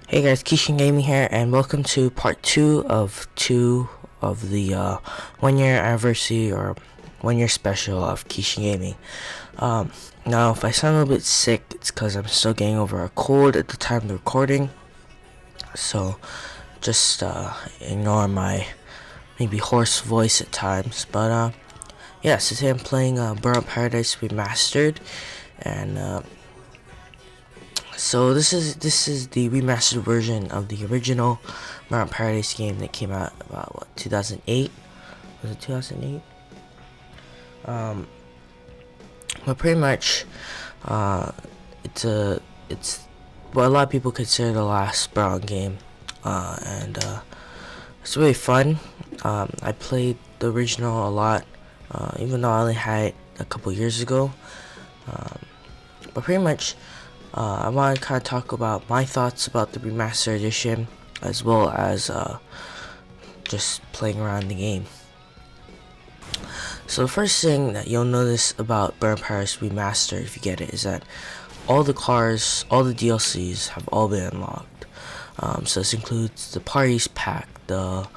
Hey guys, Quichin Gaming here, and welcome to part two of the 1 year anniversary or 1 year special of Quichin Gaming. Now, if I sound a little bit sick, it's because I'm still getting over a cold at the time of the recording. So, just ignore my maybe hoarse voice at times. But yeah, so today I'm playing Burnout Paradise Remastered, and so this is the remastered version of the original Burnout Paradise game that came out about 2008. Was it 2008? But pretty much, it's what a lot of people consider the last Burnout game, and it's really fun. I played the original a lot, even though I only had it a couple years ago. But pretty much. I want to kind of talk about my thoughts about the remastered edition, as well as just playing around the game. So the first thing that you'll notice about Burnout Paradise Remastered, if you get it, is that all the cars, all the DLCs have all been unlocked. So this includes the Parties Pack, the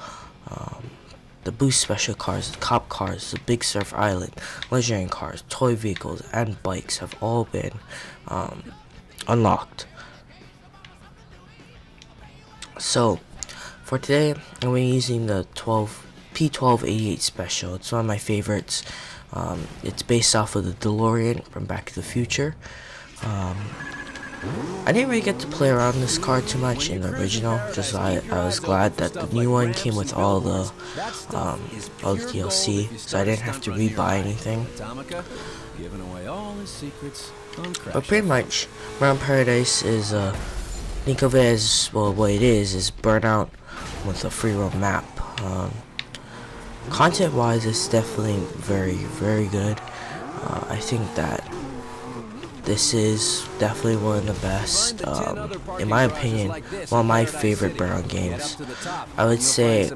Boost Special cars, the Cop cars, the Big Surf Island, Legendary cars, toy vehicles, and bikes have all been unlocked. So for today, I'm using the P1288 special. It's one of my favorites. It's based off of the DeLorean from Back to the Future. I didn't really get to play around this car too much in the original. Just I was glad that the new one came with all the DLC, so I didn't have to re-buy anything. But pretty much, Burnout Paradise is think of it as, well, what it is Burnout with a free roam map. Content wise, it's definitely very good. I think that this is definitely one of the best, in my opinion, one of my favorite Burnout games. I would say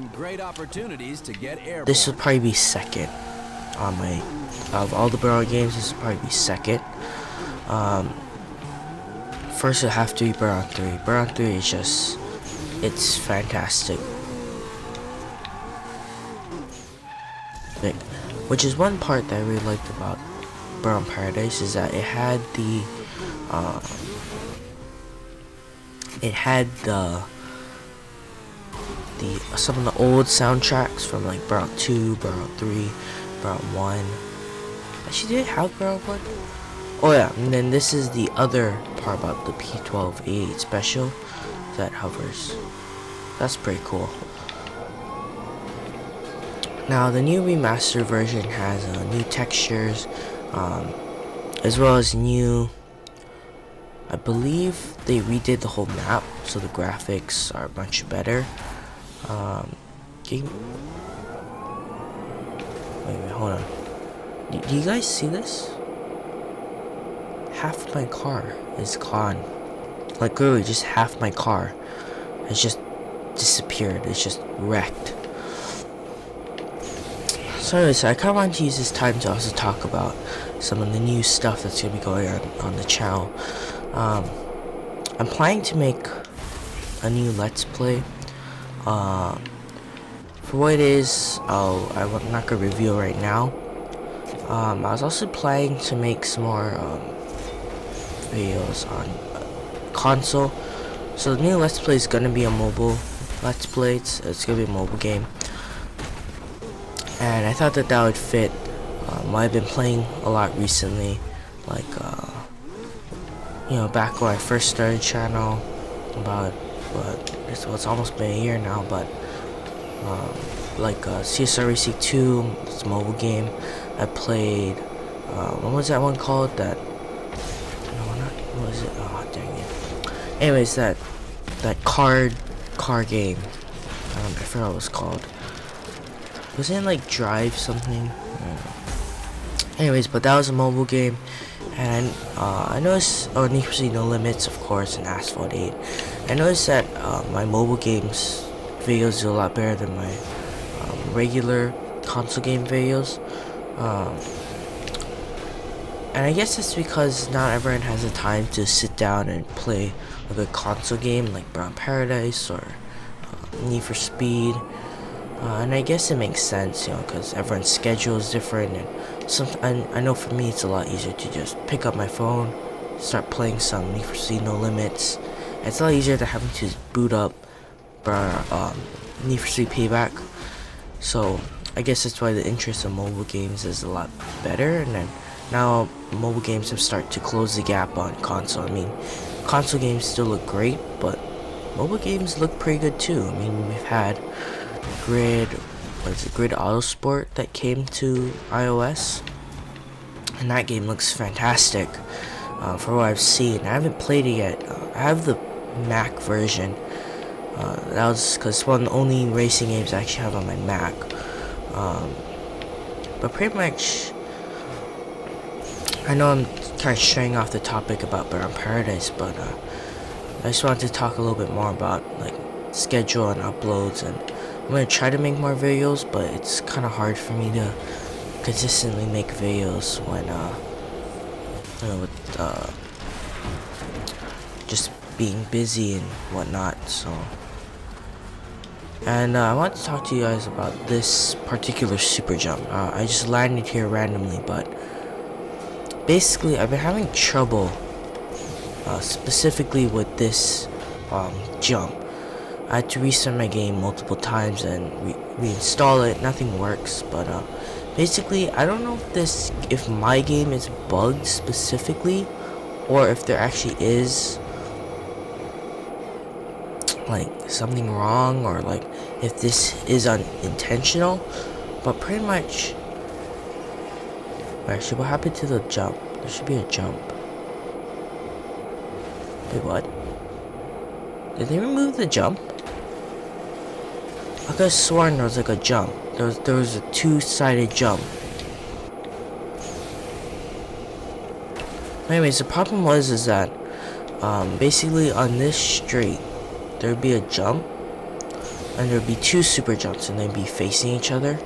this would probably be second on my, of all the Burnout games, this would probably be second. First would have to be Burnout 3. Burnout 3 is just, it's fantastic. Which is one part that I really liked about Burnout Paradise, is that it had the some of the old soundtracks from like Burnout 2, Burnout 3, Burnout 1. Actually, did it have Burnout 1? Oh yeah, and then this is the other part about the P1288 special that hovers. That's pretty cool. Now the new remastered version has new textures, as well as new, I believe they redid the whole map, so the graphics are much better. Wait, hold on. Do you guys see this? Half my car is gone. Like literally just half my car has just disappeared. It's just wrecked. So anyways, I kind of wanted to use this time to also talk about some of the new stuff that's going to be going on the channel. I'm planning to make a new Let's Play. For what it is, I'm not going to reveal right now. I was also planning to make some more videos on console. So the new Let's Play is gonna be a mobile Let's Play. It's gonna be a mobile game, and I thought that would fit what I've been playing a lot recently, like you know, back when I first started channel, about it's almost been a year now, but like CSR Racing 2, it's a mobile game. I played what was that one called? That what was it? Oh, dang it. Anyways, that car game. I forgot what it was called. Wasn't it like Drive something? Anyways, but that was a mobile game, and I noticed, Need for Speed No Limits, of course, and Asphalt 8. I noticed that my mobile games videos do a lot better than my regular console game videos. And I guess it's because not everyone has the time to sit down and play a good console game like Burnout Paradise or Need for Speed. And I guess it makes sense, because everyone's schedule is different, and I know for me it's a lot easier to just pick up my phone, start playing some Need for Speed No Limits. It's a lot easier than having to boot up Need for Speed Payback. So I guess that's why the interest in mobile games is a lot better, and then now mobile games have started to close the gap on console. I mean, console games still look great, but mobile games look pretty good too. I mean, we've had Grid Autosport that came to iOS, and that game looks fantastic. For what I've seen, I haven't played it yet. I have the Mac version. That was because it's one of the only racing games I actually have on my Mac. But pretty much, I know I'm kind of straying off the topic about Burnout Paradise, but I just wanted to talk a little bit more about like schedule and uploads, and I'm gonna try to make more videos, but it's kind of hard for me to consistently make videos when with just being busy and whatnot. So, and I want to talk to you guys about this particular super jump. I just landed here randomly, but basically I've been having trouble specifically with this jump. I had to restart my game multiple times and reinstall it. Nothing works, but basically I don't know if my game is bugged specifically, or if there actually is like something wrong, or like if this is unintentional. But pretty much, actually, what happened to the jump? There should be a jump. Wait, what? Did they remove the jump? I could have sworn there was like a jump. There was a two-sided jump. Anyways, the problem is that basically on this straight there'd be a jump, and there'd be two super jumps, and they'd be facing each other,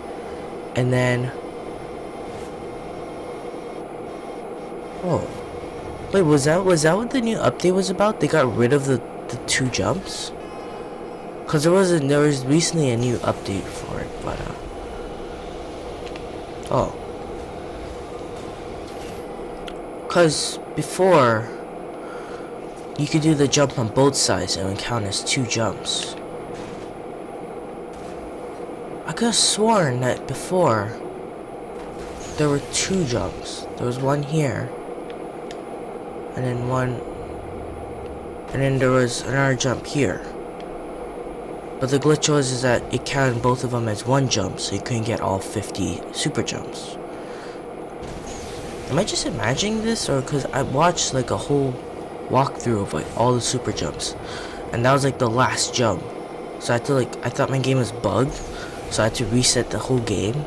and then wait, was that what the new update was about? They got rid of the two jumps? Cause there was recently a new update for it, but cause before you could do the jump on both sides and it would count as two jumps. I could have sworn that before there were two jumps. There was one here, and then there was another jump here. But the glitch was that it counted both of them as one jump, so you couldn't get all 50 super jumps. Am I just imagining this, or because I watched like a whole walkthrough of like all the super jumps, and that was like the last jump, so I thought my game was bugged, so I had to reset the whole game.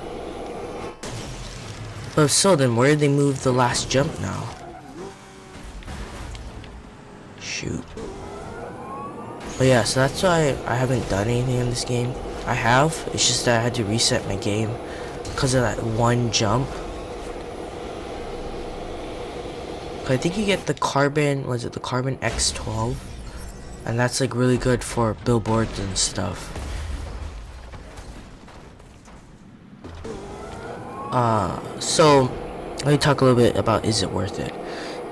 But so then, where did they move the last jump now? Shoot. But yeah, so that's why I haven't done anything in this game. I have, it's just that I had to reset my game because of that one jump. I think you get the carbon, the carbon X12, and that's like really good for billboards and stuff. So let me talk a little bit about, is it worth it?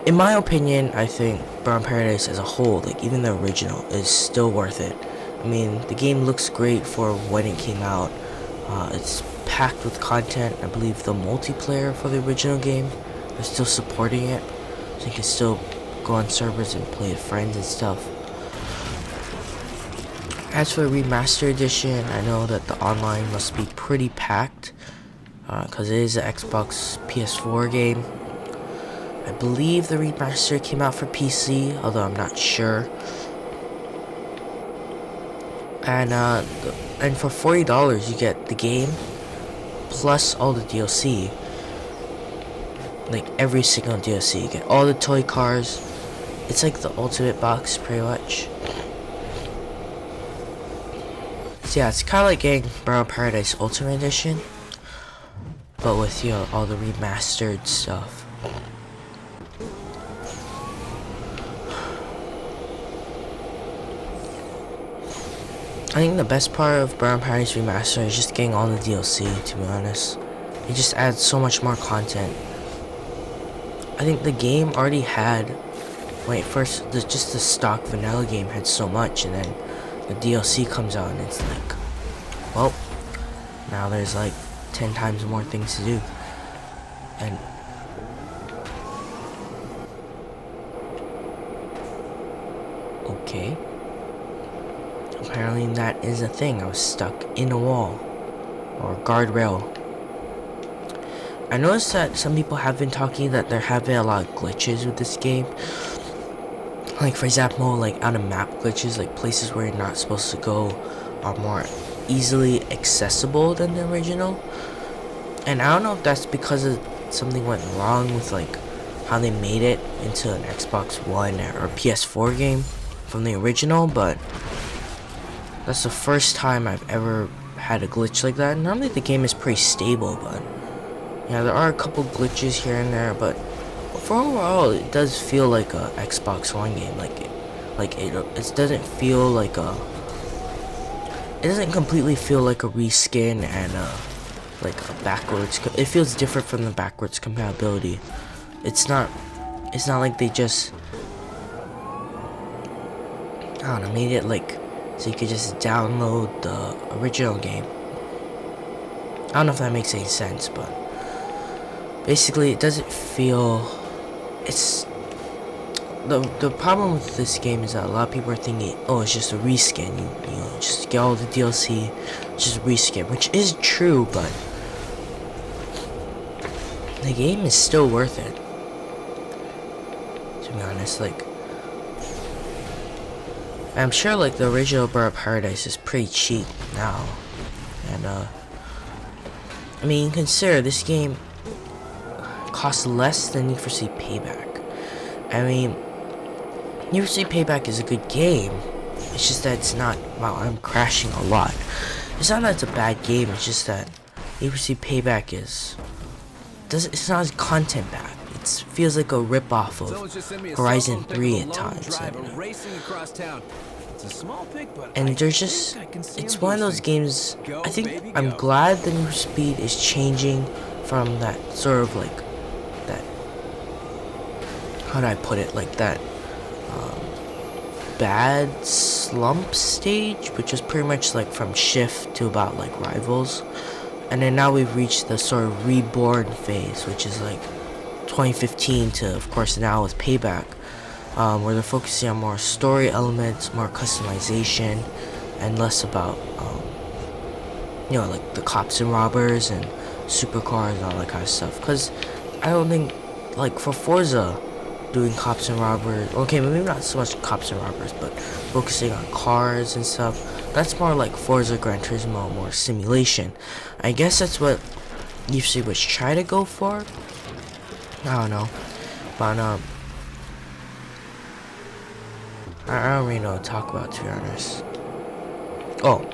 In my opinion, I think Burnout Paradise as a whole, like even the original, is still worth it. I mean, the game looks great for when it came out. It's packed with content. I believe the multiplayer for the original game, they're still supporting it, so you can still go on servers and play with friends and stuff. As for the Remastered Edition, I know that the online must be pretty packed, because it is an Xbox PS4 game. I believe the Remastered came out for PC, although I'm not sure. And for $40 you get the game plus all the DLC. Like every single DLC, you get all the toy cars. It's like the ultimate box, pretty much. So yeah, it's kind of like getting Burnout Paradise Ultimate Edition, but with, you know, all the remastered stuff. I think the best part of Burnout Paradise Remastered is just getting all the DLC, to be honest. It just adds so much more content. I think the game already had, when it first, just the stock vanilla game had so much, and then the DLC comes out and it's like, well, now there's like 10 times more things to do. And okay. Apparently that is a thing. I was stuck in a wall or a guardrail. I noticed that some people have been talking that there have been a lot of glitches with this game. Like for example, like out of map glitches, like places where you're not supposed to go are more easily accessible than the original. And I don't know if that's because of something went wrong with like how they made it into an Xbox One or PS4 game from the original, but that's the first time I've ever had a glitch like that. Normally the game is pretty stable, but yeah, there are a couple glitches here and there, but for overall it does feel like a Xbox One game. It doesn't feel like it doesn't completely feel like a reskin and like a backwards. It feels different from the backwards compatibility. It's not like they just, I don't know, made it like so you could just download the original game. I don't know if that makes any sense, but basically it doesn't feel, it's the problem with this game is that a lot of people are thinking, oh, it's just a reskin, you know, just get all the DLC, just a reskin, which is true, but the game is still worth it, to be honest. Like, I'm sure like the original Burnout Paradise is pretty cheap now, and I mean, consider this game costs less than Need for Speed Payback. I mean, Need for Speed Payback is a good game. It's just that it's not, wow, I'm crashing a lot. It's not that it's a bad game, it's just that Need for Speed Payback it's not as content packed. It feels like a rip-off of Horizon 3 at times. And they're just, it's one of those games, I think I'm glad that Need for Speed is changing from that sort of like, that, how do I put it, like that bad slump stage, which is pretty much like from Shift to about like Rivals. And then now we've reached the sort of reborn phase, which is like 2015 to, of course, now with Payback, where they're focusing on more story elements, more customization, and less about, you know, like the cops and robbers and supercars and all that kind of stuff. Because I don't think, like for Forza, doing cops and robbers, okay, maybe not so much cops and robbers, but focusing on cars and stuff, that's more like Forza Gran Turismo, more simulation. I guess that's what UFC was trying to go for. I don't know, but I don't really know what to talk about, to be honest. Oh,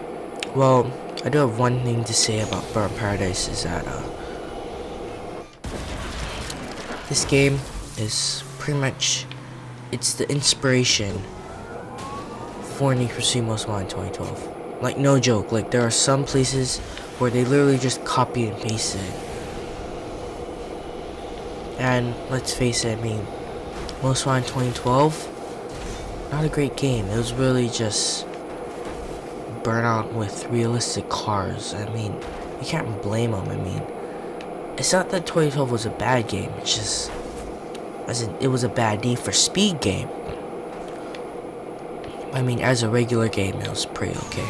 well, I do have one thing to say about Burnout Paradise, is that this game is pretty much, it's the inspiration for Need for Speed Most Wanted 2012. Like, no joke, like there are some places where they literally just copy and paste it. And let's face it, I mean, Most Wanted 2012, not a great game. It was really just Burnout with realistic cars. I mean, you can't blame them. I mean, it's not that 2012 was a bad game, it's just, as in, it was a bad Need for Speed game. I mean, as a regular game, it was pretty okay.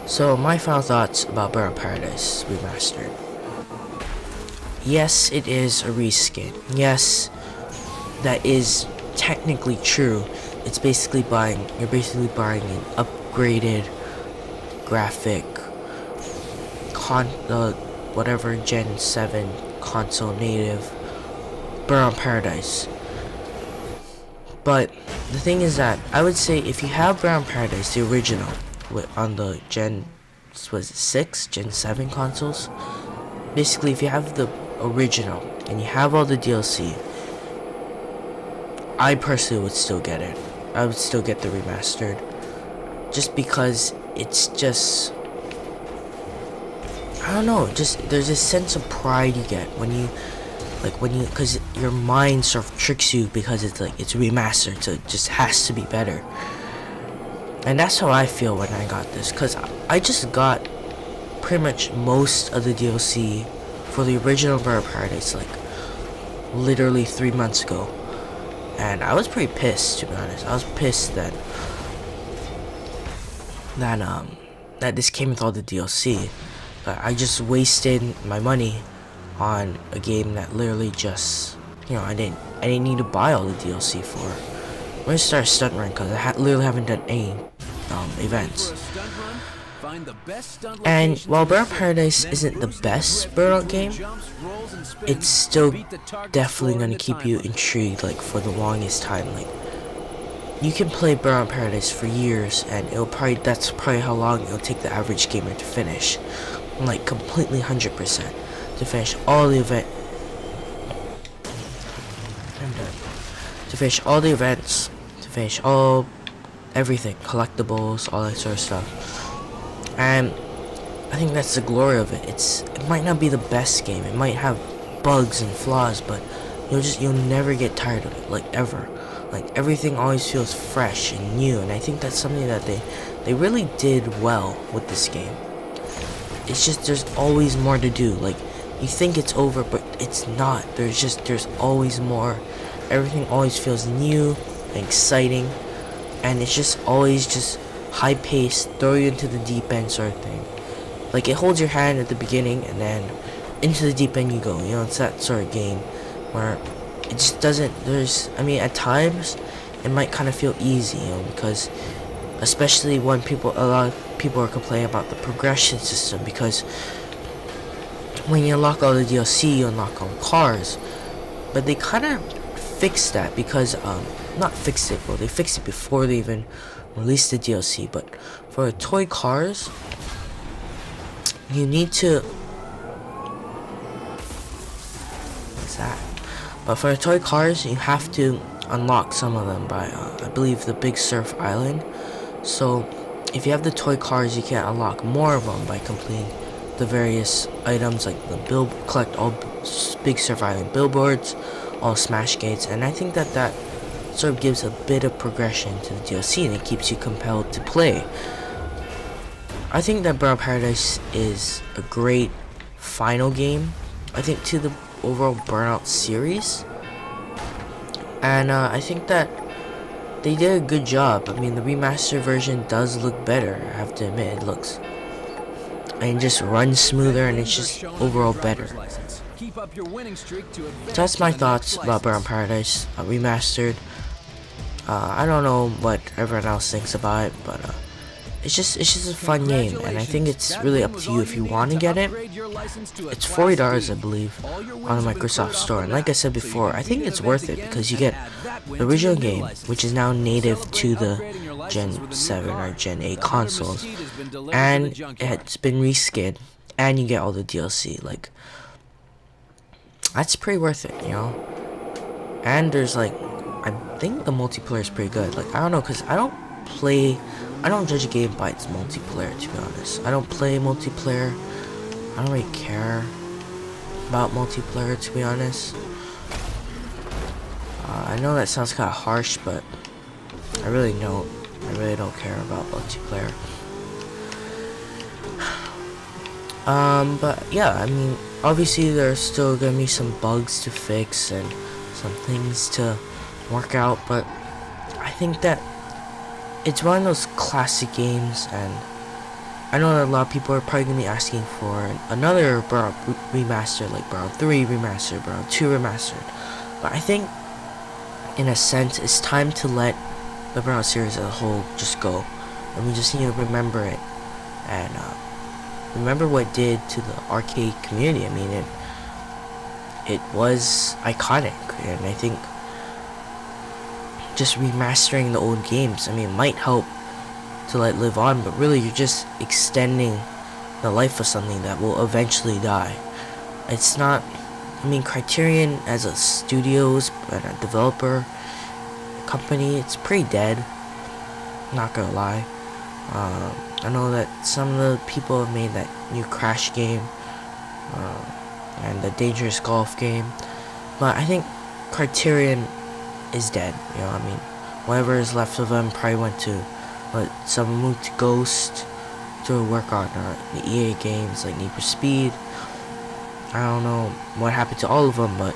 So my final thoughts about Burnout Paradise Remastered. Yes, it is a reskin. Yes, that is technically true. It's basically you're basically buying an upgraded graphic whatever Gen 7 console native Burnout Paradise. But the thing is that I would say if you have Burnout Paradise, the original, on the Gen 6, Gen 7 consoles, basically if you have the original and you have all the DLC, I personally would still get it. I would still get the remastered, just because it's just, I don't know, just there's a sense of pride you get when you because your mind sort of tricks you because it's like it's remastered, so it just has to be better. And that's how I feel when I got this, because I just got pretty much most of the DLC for the original Burnout Paradise like literally 3 months ago, and I was pretty pissed, to be honest. I was pissed that this came with all the DLC, but I just wasted my money on a game that literally just, I didn't need to buy all the DLC for. I'm gonna start a stunt run because I literally haven't done any events. And while Burnout Paradise isn't the best Burnout game, it's still definitely gonna keep you intrigued like for the longest time. Like, you can play Burnout Paradise for years, and that's probably how long it'll take the average gamer to finish, like completely 100%, to finish all the to finish all the events, to finish everything, collectibles, all that sort of stuff. And I think that's the glory of it. It might not be the best game, it might have bugs and flaws, but you'll never get tired of it, like ever. Like, everything always feels fresh and new, and I think that's something that they really did well with this game. It's just there's always more to do. Like, you think it's over, but it's not. There's always more. Everything always feels new and exciting, and it's just always just high paced, throw you into the deep end sort of thing. Like, it holds your hand at the beginning, and then into the deep end you go. It's that sort of game where it just doesn't, at times it might kind of feel easy, because especially when a lot of people are complaining about the progression system, because when you unlock all the DLC, you unlock all the cars, but they kind of fixed that, because not fixed it, well, they fixed it before they even released the DLC. But for toy cars, you need to, what's that? But for toy cars, you have to unlock some of them by I believe the Big Surf Island. So if you have the toy cars, you can unlock more of them by completing the various items, like collect all Big Surf Island billboards, all smash gates, and I think that sort of gives a bit of progression to the DLC, and it keeps you compelled to play. I think that Burnout Paradise is a great final game, I think, to the overall Burnout series, and I think that they did a good job. I mean, the remastered version does look better, I have to admit. It looks, and it just runs smoother, and it's just overall better. So that's my thoughts about Burnout Paradise Remastered. I don't know what everyone else thinks about it, but it's just a fun game, and I think it's really up to you if you want to get it. It's $40, I believe, on the Microsoft Store, and like I said before, I think it's worth it because you get the original game, which is now native to the Gen 7 or Gen 8 consoles, and it's been reskinned, and you get all the DLC. Like, that's pretty worth it, And there's like, I think the multiplayer is pretty good. Like, I don't know, because I don't judge a game by its multiplayer, to be honest. I don't play multiplayer. I don't really care about multiplayer, to be honest. I know that sounds kind of harsh, but I really don't care about multiplayer. But yeah, I mean, obviously there's still gonna be some bugs to fix and some things to work out, but I think that it's one of those classic games, and I know that a lot of people are probably gonna be asking for another Burnout remastered, like Burnout 3 remastered, Burnout 2 remastered. But I think, in a sense, it's time to let the Burnout series as a whole just go, and we just need to remember it, and remember what it did to the arcade community. I mean, it was iconic, and I think just remastering the old games, I mean, it might help to live on, but really you're just extending the life of something that will eventually die. It's not, I mean, Criterion as a studio and a developer company, it's pretty dead. Not gonna lie. I know that some of the people have made that new Crash game and the Dangerous Golf game, but I think Criterion is dead. You know, I mean, whatever is left of them probably went to, some moved to Ghost to work on the EA games like Need for Speed. I don't know what happened to all of them, but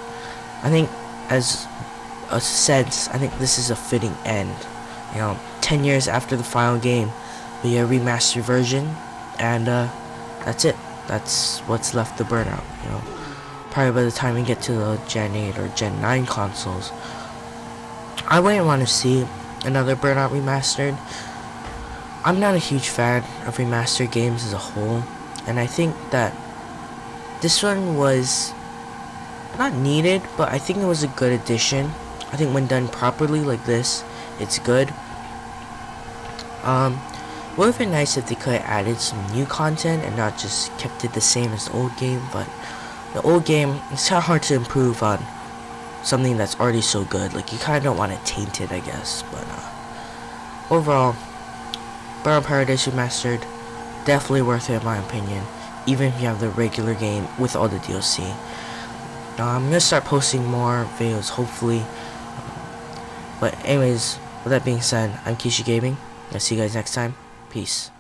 I think as a sense, I think this is a fitting end. You know, 10 years after the final game, we get a remastered version, and that's it. That's what's left of Burnout. You know, probably by the time we get to the Gen 8 or Gen 9 consoles, I wouldn't want to see another Burnout remastered. I'm not a huge fan of remastered games as a whole, and I think that this one was not needed, but I think it was a good addition. I think when done properly like this, it's good. Would have been nice if they could have added some new content and not just kept it the same as the old game, but the old game, it's kind of hard to improve on something that's already so good. Like, you kind of don't want to taint it, I guess, but overall, Burnout Paradise Remastered, definitely worth it in my opinion, even if you have the regular game with all the DLC. I'm gonna start posting more videos, hopefully. But anyways, with that being said, I'm Quichin Gaming. I'll see you guys next time. Peace.